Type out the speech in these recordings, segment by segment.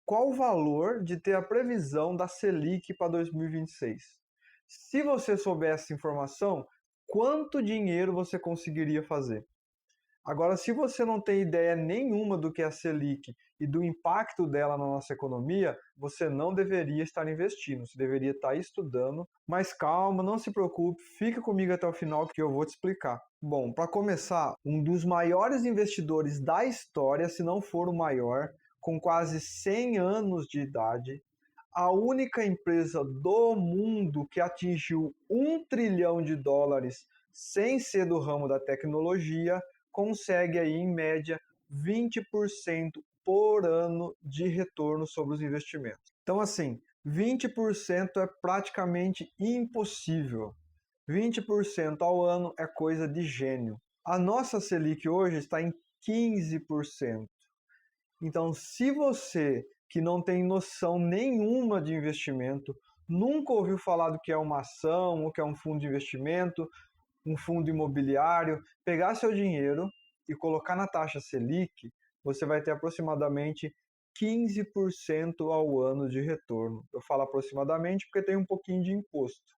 qual o valor de ter a previsão da Selic para 2026. Se você souber essa informação, quanto dinheiro você conseguiria fazer? Agora, se você não tem ideia nenhuma do que é a Selic e do impacto dela na nossa economia, você não deveria estar investindo, você deveria estar estudando. Mas calma, não se preocupe, fica comigo até o final que eu vou te explicar. Bom, para começar, um dos maiores investidores da história, se não for o maior, com quase 100 anos de idade, a única empresa do mundo que atingiu US$ 1 trilhão sem ser do ramo da tecnologia, consegue aí em média 20% por ano de retorno sobre os investimentos. Então assim, 20% é praticamente impossível. 20% ao ano é coisa de gênio. A nossa Selic hoje está em 15%. Então, se você que não tem noção nenhuma de investimento, nunca ouviu falar do que é uma ação, o que é um fundo de investimento, um fundo imobiliário, pegar seu dinheiro e colocar na taxa Selic, você vai ter aproximadamente 15% ao ano de retorno. Eu falo aproximadamente porque tem um pouquinho de imposto.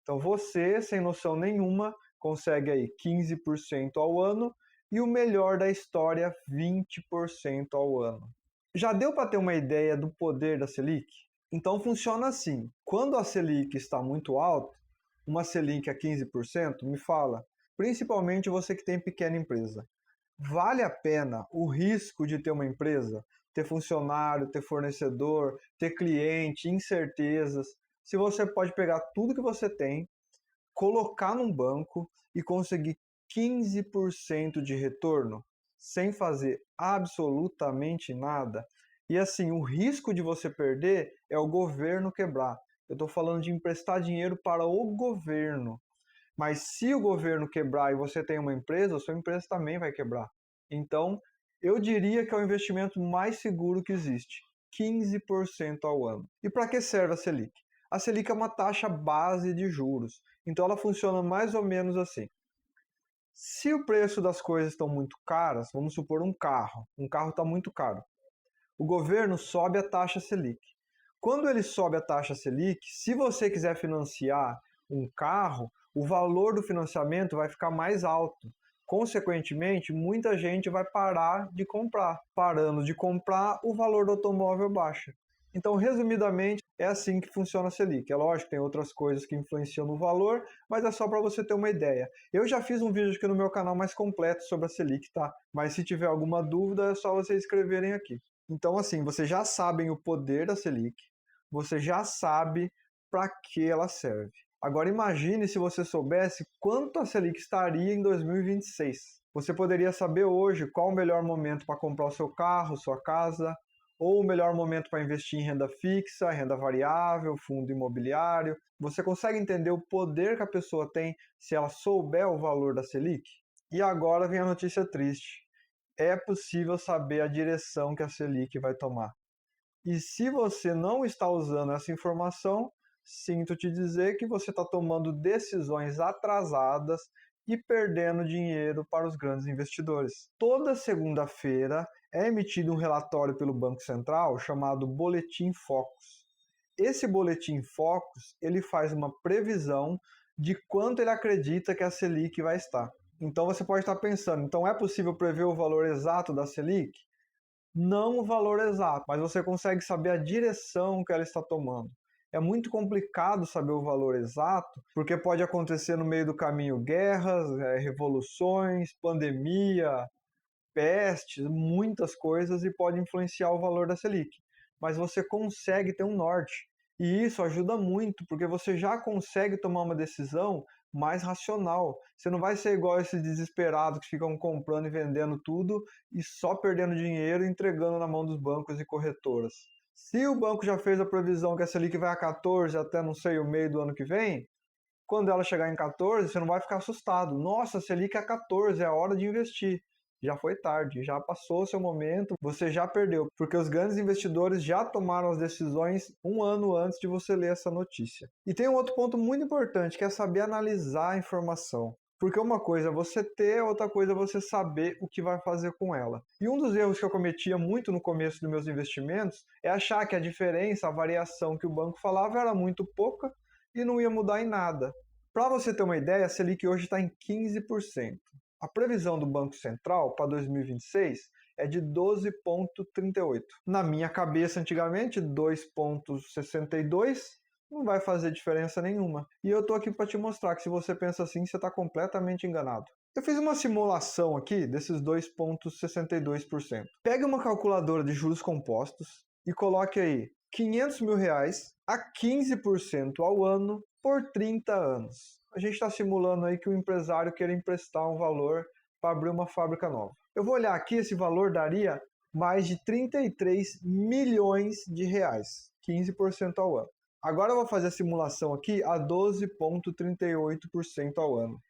Então você, sem noção nenhuma, consegue aí 15% ao ano e o melhor da história, 20% ao ano. Já deu para ter uma ideia do poder da Selic? Então funciona assim, quando a Selic está muito alta, uma Selic a 15%, me fala, principalmente você que tem pequena empresa, vale a pena o risco de ter uma empresa, ter funcionário, ter fornecedor, ter cliente, incertezas, se você pode pegar tudo que você tem, colocar num banco e conseguir 15% de retorno sem fazer absolutamente nada. E assim, o risco de você perder é o governo quebrar. Eu estou falando de emprestar dinheiro para o governo. Mas se o governo quebrar e você tem uma empresa, a sua empresa também vai quebrar. Então, eu diria que é o investimento mais seguro que existe. 15% ao ano. E para que serve a Selic? A Selic é uma taxa base de juros. Então ela funciona mais ou menos assim. Se o preço das coisas estão muito caras, vamos supor um carro está muito caro. O governo sobe a taxa Selic. Quando ele sobe a taxa Selic, se você quiser financiar um carro, o valor do financiamento vai ficar mais alto. Consequentemente, muita gente vai parar de comprar. Parando de comprar, o valor do automóvel baixa. Então, resumidamente, é assim que funciona a Selic. É lógico, tem outras coisas que influenciam no valor, mas é só para você ter uma ideia. Eu já fiz um vídeo aqui no meu canal mais completo sobre a Selic, tá? Mas se tiver alguma dúvida, é só vocês escreverem aqui. Então, assim, vocês já sabem o poder da Selic, você já sabe para que ela serve. Agora imagine se você soubesse quanto a Selic estaria em 2026. Você poderia saber hoje qual o melhor momento para comprar o seu carro, sua casa, ou o melhor momento para investir em renda fixa, renda variável, fundo imobiliário. Você consegue entender o poder que a pessoa tem se ela souber o valor da Selic? E agora vem a notícia triste. É possível saber a direção que a Selic vai tomar. E se você não está usando essa informação, sinto te dizer que você está tomando decisões atrasadas e perdendo dinheiro para os grandes investidores. Toda segunda-feira é emitido um relatório pelo Banco Central chamado Boletim Focus. Esse Boletim Focus, ele faz uma previsão de quanto ele acredita que a Selic vai estar. Então você pode estar pensando, então é possível prever o valor exato da Selic? Não o valor exato, mas você consegue saber a direção que ela está tomando. É muito complicado saber o valor exato, porque pode acontecer no meio do caminho guerras, revoluções, pandemia, pestes, muitas coisas e pode influenciar o valor da Selic. Mas você consegue ter um norte. E isso ajuda muito, porque você já consegue tomar uma decisão mais racional. Você não vai ser igual esses desesperados que ficam comprando e vendendo tudo e só perdendo dinheiro e entregando na mão dos bancos e corretoras. Se o banco já fez a previsão que a Selic vai a 14 até não sei o meio do ano que vem, quando ela chegar em 14, você não vai ficar assustado. Nossa, a Selic é 14, é a hora de investir. Já foi tarde, já passou o seu momento, você já perdeu, porque os grandes investidores já tomaram as decisões um ano antes de você ler essa notícia. E tem um outro ponto muito importante, que é saber analisar a informação. Porque uma coisa é você ter, outra coisa é você saber o que vai fazer com ela. E um dos erros que eu cometia muito no começo dos meus investimentos é achar que a diferença, a variação que o banco falava era muito pouca e não ia mudar em nada. Para você ter uma ideia, a Selic hoje está em 15%. A previsão do Banco Central para 2026 é de 12,38. Na minha cabeça, antigamente, 2,62 não vai fazer diferença nenhuma. E eu tô aqui para te mostrar que se você pensa assim, você está completamente enganado. Eu fiz uma simulação aqui desses 2,62%. Pegue uma calculadora de juros compostos e coloque aí 500 mil reais a 15% ao ano por 30 anos. A gente está simulando aí que o empresário queira emprestar um valor para abrir uma fábrica nova. Eu vou olhar aqui, esse valor daria mais de 33 milhões de reais, 15% ao ano. Agora eu vou fazer a simulação aqui a 12,38% ao ano.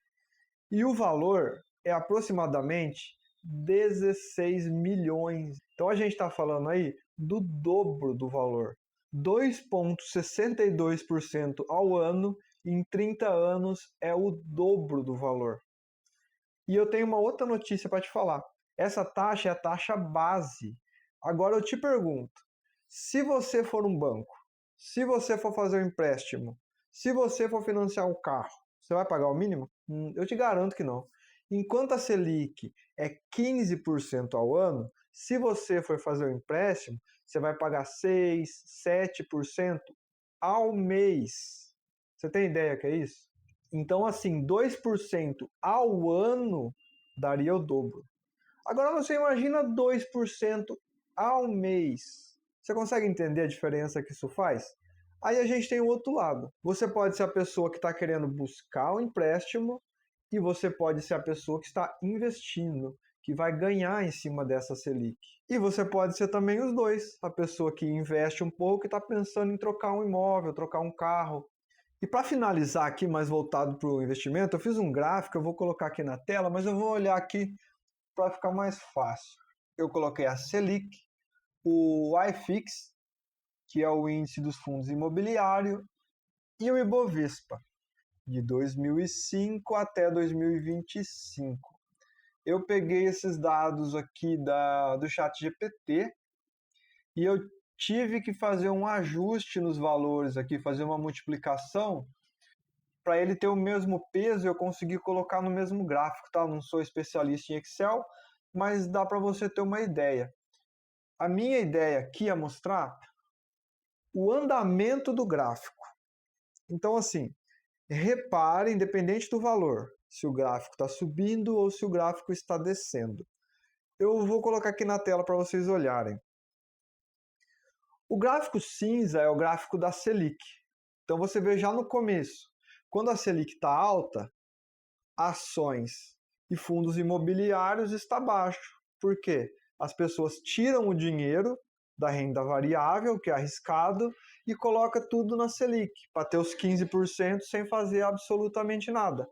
E o valor é aproximadamente 16 milhões. Então a gente está falando aí do dobro do valor. 2,62% ao ano em 30 anos é o dobro do valor. E eu tenho uma outra notícia para te falar. Essa taxa é a taxa base. Agora eu te pergunto, se você for um banco, se você for fazer um empréstimo, se você for financiar um carro, você vai pagar o mínimo? Eu te garanto que não. Enquanto a Selic é 15% ao ano, se você for fazer um empréstimo, você vai pagar 6, 7% ao mês. Você tem ideia que é isso? Então, assim, 2% ao ano daria o dobro. Agora você imagina 2% ao mês. Você consegue entender a diferença que isso faz? Aí a gente tem o outro lado. Você pode ser a pessoa que está querendo buscar o empréstimo e você pode ser a pessoa que está investindo, que vai ganhar em cima dessa Selic. E você pode ser também os dois, a pessoa que investe um pouco e está pensando em trocar um imóvel, trocar um carro. E para finalizar aqui, mais voltado para o investimento, eu fiz um gráfico, eu vou colocar aqui na tela, mas eu vou olhar aqui para ficar mais fácil. Eu coloquei a Selic, o IFIX, que é o índice dos fundos imobiliários, e o Ibovespa, de 2005 até 2025. Eu peguei esses dados aqui do ChatGPT e eu tive que fazer um ajuste nos valores aqui, fazer uma multiplicação para ele ter o mesmo peso e eu conseguir colocar no mesmo gráfico, tá? Eu não sou especialista em Excel, mas dá para você ter uma ideia. A minha ideia aqui é mostrar o andamento do gráfico. Então, assim, repare, independente do valor, se o gráfico está subindo ou se o gráfico está descendo. Eu vou colocar aqui na tela para vocês olharem. O gráfico cinza é o gráfico da Selic. Então você vê já no começo, quando a Selic está alta, ações e fundos imobiliários está baixo. Por quê? As pessoas tiram o dinheiro da renda variável, que é arriscado, e coloca tudo na Selic, para ter os 15% sem fazer absolutamente nada.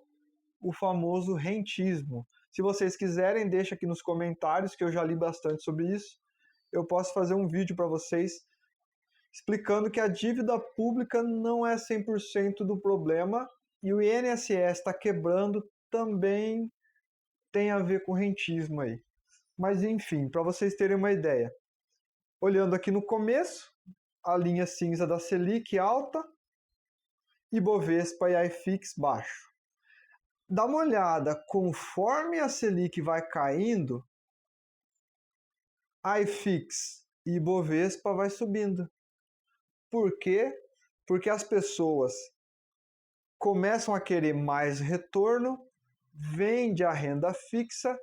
O famoso rentismo. Se vocês quiserem, deixa aqui nos comentários, que eu já li bastante sobre isso. Eu posso fazer um vídeo para vocês explicando que a dívida pública não é 100% do problema e o INSS está quebrando também tem a ver com rentismo aí. Mas enfim, para vocês terem uma ideia. Olhando aqui no começo, a linha cinza da Selic alta, Ibovespa e IFIX baixo. Dá uma olhada, conforme a Selic vai caindo, IFIX e Ibovespa vai subindo. Por quê? Porque as pessoas começam a querer mais retorno, vende a renda fixa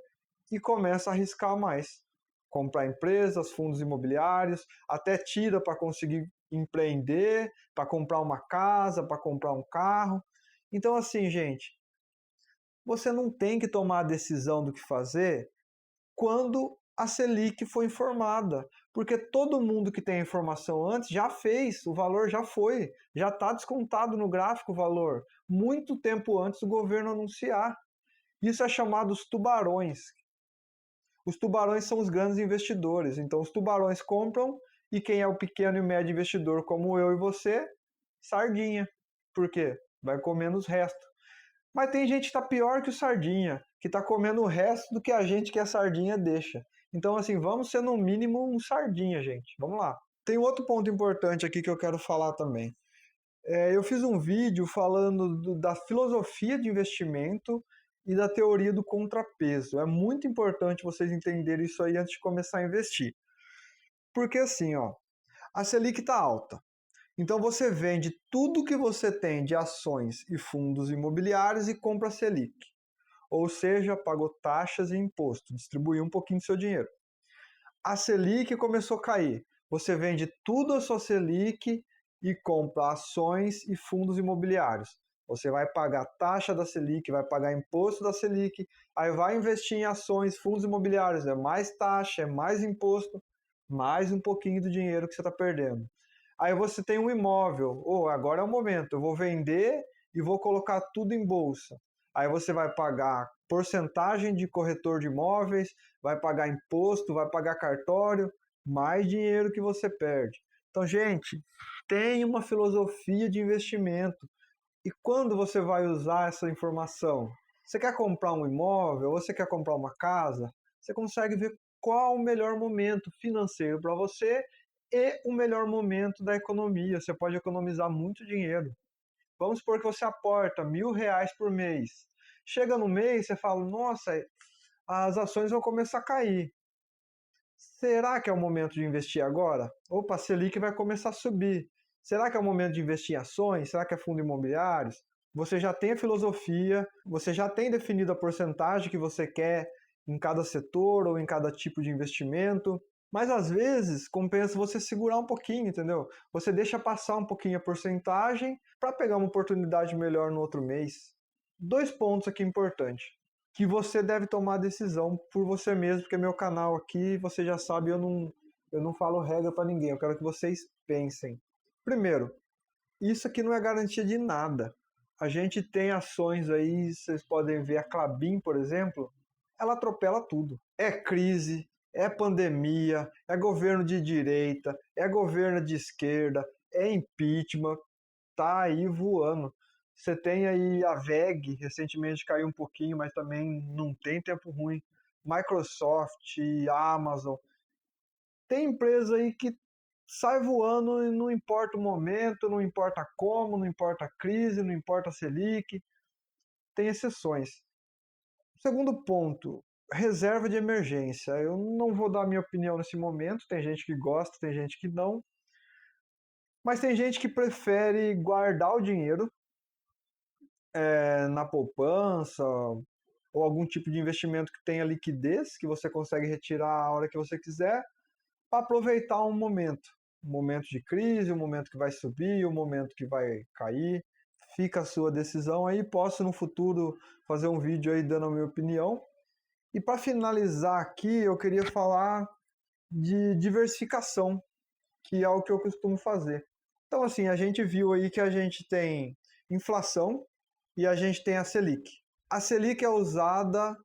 e começa a arriscar mais. Comprar empresas, fundos imobiliários, até tira para conseguir empreender, para comprar uma casa, para comprar um carro. Então, assim, gente, você não tem que tomar a decisão do que fazer quando a Selic foi informada, porque todo mundo que tem a informação antes já fez, o valor já foi, já está descontado no gráfico o valor, muito tempo antes do governo anunciar. Isso é chamado os tubarões. Os tubarões são os grandes investidores, então os tubarões compram e quem é o pequeno e médio investidor, como eu e você, sardinha. Por quê? Vai comendo os restos. Mas tem gente que tá pior que o sardinha, que tá comendo o resto do que a gente que é sardinha deixa. Então, assim, vamos ser no mínimo um sardinha, gente. Vamos lá. Tem outro ponto importante aqui que eu quero falar também. Eu fiz um vídeo falando da filosofia de investimento e da teoria do contrapeso. É muito importante vocês entenderem isso aí antes de começar a investir. Porque assim, ó, a Selic está alta. Então você vende tudo que você tem de ações e fundos imobiliários e compra a Selic. Ou seja, pagou taxas e imposto, distribuiu um pouquinho do seu dinheiro. A Selic começou a cair. Você vende tudo a sua Selic e compra ações e fundos imobiliários. Você vai pagar taxa da Selic, vai pagar imposto da Selic, aí vai investir em ações, fundos imobiliários, é mais taxa, é mais imposto, mais um pouquinho do dinheiro que você está perdendo. Aí você tem um imóvel, agora é o momento, eu vou vender e vou colocar tudo em bolsa. Aí você vai pagar porcentagem de corretor de imóveis, vai pagar imposto, vai pagar cartório, mais dinheiro que você perde. Então, gente, tem uma filosofia de investimento. E quando você vai usar essa informação? Você quer comprar um imóvel, ou você quer comprar uma casa? Você consegue ver qual o melhor momento financeiro para você e o melhor momento da economia. Você pode economizar muito dinheiro. Vamos supor que você aporta R$ 1.000 por mês. Chega no mês, você fala, nossa, as ações vão começar a cair. Será que é o momento de investir agora? Opa, a Selic vai começar a subir. Será que é o momento de investir em ações? Será que é fundo imobiliários? Você já tem a filosofia, você já tem definido a porcentagem que você quer em cada setor ou em cada tipo de investimento. Mas às vezes compensa você segurar um pouquinho, entendeu? Você deixa passar um pouquinho a porcentagem para pegar uma oportunidade melhor no outro mês. Dois pontos aqui importantes que você deve tomar a decisão por você mesmo, porque meu canal aqui, você já sabe, eu não falo regra para ninguém, eu quero que vocês pensem. Primeiro, isso aqui não é garantia de nada. A gente tem ações aí, vocês podem ver a Klabin, por exemplo, ela atropela tudo. É crise, é pandemia, é governo de direita, é governo de esquerda, é impeachment, tá aí voando. Você tem aí a VEG, recentemente caiu um pouquinho, mas também não tem tempo ruim. Microsoft, Amazon. Tem empresa aí que sai voando e não importa o momento, não importa como, não importa a crise, não importa a Selic. Tem exceções. Segundo ponto, reserva de emergência. Eu não vou dar minha opinião nesse momento. Tem gente que gosta, tem gente que não. Mas tem gente que prefere guardar o dinheiro na poupança ou algum tipo de investimento que tenha liquidez, que você consegue retirar a hora que você quiser, para aproveitar um momento de crise, um momento que vai subir, um momento que vai cair. Fica a sua decisão aí. Posso no futuro fazer um vídeo aí dando a minha opinião. E para finalizar aqui, eu queria falar de diversificação, que é o que eu costumo fazer. Então, assim, a gente viu aí que a gente tem inflação e a gente tem a Selic. A Selic é usada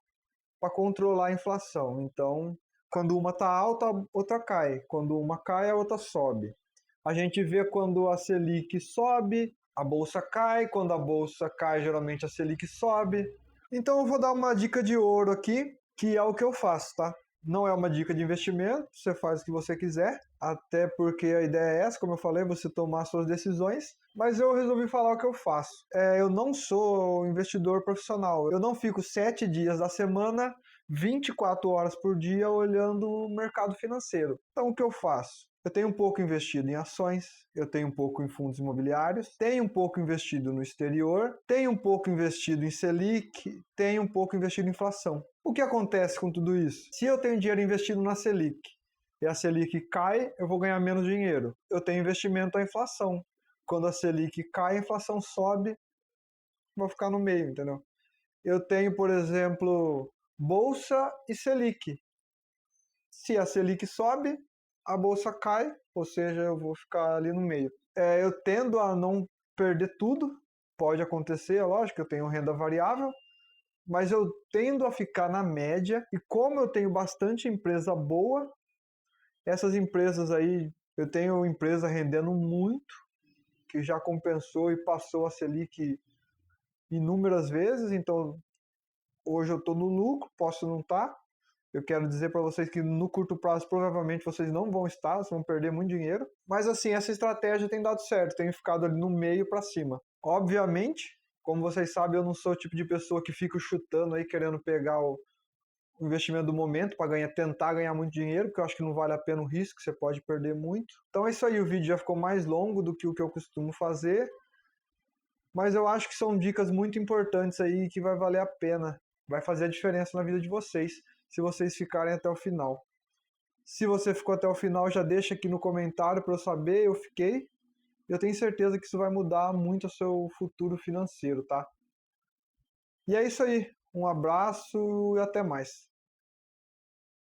para controlar a inflação. Então, quando uma está alta, a outra cai. Quando uma cai, a outra sobe. A gente vê quando a Selic sobe, a bolsa cai. Quando a bolsa cai, geralmente a Selic sobe. Então, eu vou dar uma dica de ouro aqui, que é o que eu faço, tá? Não é uma dica de investimento, você faz o que você quiser, até porque a ideia é essa, como eu falei, você tomar suas decisões, mas eu resolvi falar o que eu faço. Eu não sou investidor profissional, eu não fico 7 dias da semana, 24 horas por dia olhando o mercado financeiro. Então o que eu faço? Eu tenho um pouco investido em ações, eu tenho um pouco em fundos imobiliários, tenho um pouco investido no exterior, tenho um pouco investido em Selic, tenho um pouco investido em inflação. O que acontece com tudo isso? Se eu tenho dinheiro investido na Selic e a Selic cai, eu vou ganhar menos dinheiro. Eu tenho investimento à inflação. Quando a Selic cai, a inflação sobe, vou ficar no meio, entendeu? Eu tenho, por exemplo, Bolsa e Selic. Se a Selic sobe, a bolsa cai, ou seja, eu vou ficar ali no meio. Eu tendo a não perder tudo, pode acontecer, é lógico, eu tenho renda variável, mas eu tendo a ficar na média, e como eu tenho bastante empresa boa, essas empresas aí, eu tenho empresa rendendo muito, que já compensou e passou a Selic inúmeras vezes, então hoje eu estou no lucro, posso não estar. Eu quero dizer para vocês que no curto prazo provavelmente vocês não vão estar, vocês vão perder muito dinheiro. Mas assim, essa estratégia tem dado certo, tem ficado ali no meio para cima. Obviamente, como vocês sabem, eu não sou o tipo de pessoa que fica chutando aí querendo pegar o investimento do momento para tentar ganhar muito dinheiro, porque eu acho que não vale a pena o risco, você pode perder muito. Então é isso aí, o vídeo já ficou mais longo do que o que eu costumo fazer, mas eu acho que são dicas muito importantes aí que vai valer a pena, vai fazer a diferença na vida de vocês, se vocês ficarem até o final. Se você ficou até o final, já deixa aqui no comentário para eu saber, eu fiquei. Eu tenho certeza que isso vai mudar muito o seu futuro financeiro, tá? E é isso aí. Um abraço e até mais.